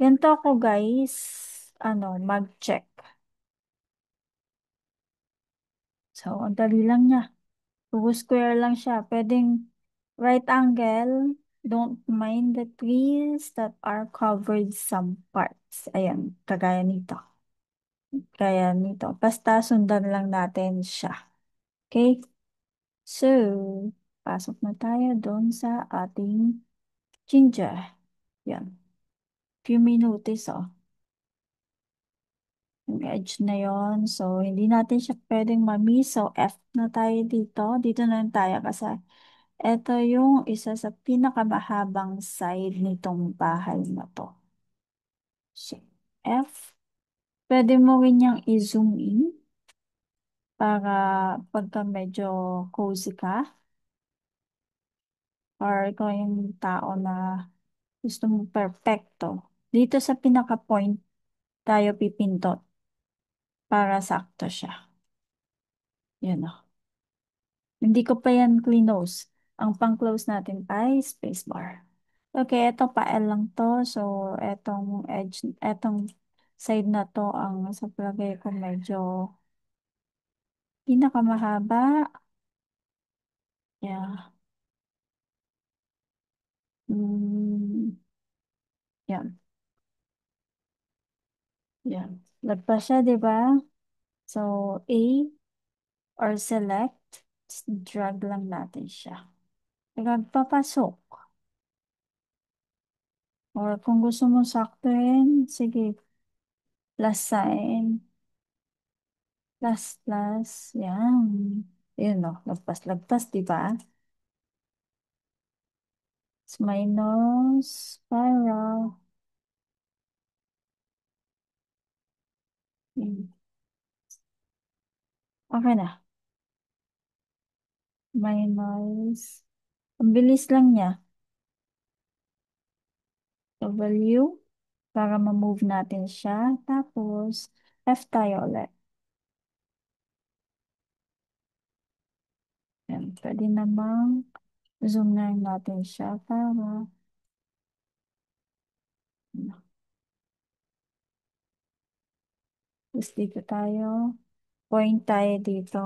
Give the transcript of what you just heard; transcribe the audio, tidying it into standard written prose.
Ganito ako guys, mag-check. So, ang dali lang niya. Puro square lang siya. Pwedeng right angle, don't mind the trees that are covered some parts. Ayan, kagaya nito. Kaya nito. Basta sundan lang natin siya. Okay? So, pasok na tayo doon sa ating ginger. Yan. Few minutes, oh. Yung edge na yon. So, hindi natin siya pwedeng ma-miss. So, F na tayo dito. Dito na lang tayo kasi ito yung isa sa pinakamahabang side nitong bahay na to. So, F. Pwede mo rin niyang i-zoom in para pagka medyo cozy ka or ikaw yung tao na gusto mo perfecto. Dito sa pinaka-point tayo pipindot para sakto siya. Yun o. Hindi ko pa yan close. Ang pang-close natin ay spacebar. Okay, ito pa L lang to. So, etong side na to ang sa palagay ko medyo pinakamahaba. Yeah. Mm, yan. Yan. Lagpas siya, di ba? So, A or select, drag lang natin siya. Nagpapasok. Or kung gusto mo saktuhin, sige, plus sign. Plus, plus, yan. Yun o, lagpas, lagpas, di ba? It's minus, spiral. Yun. Okay na. Minus. Ang bilis lang niya. W, para ma-move natin siya. Tapos, F tayo ulit. Yan, pwede namang zoom na rin natin siya para, ano, tapos dito tayo. Point tayo dito.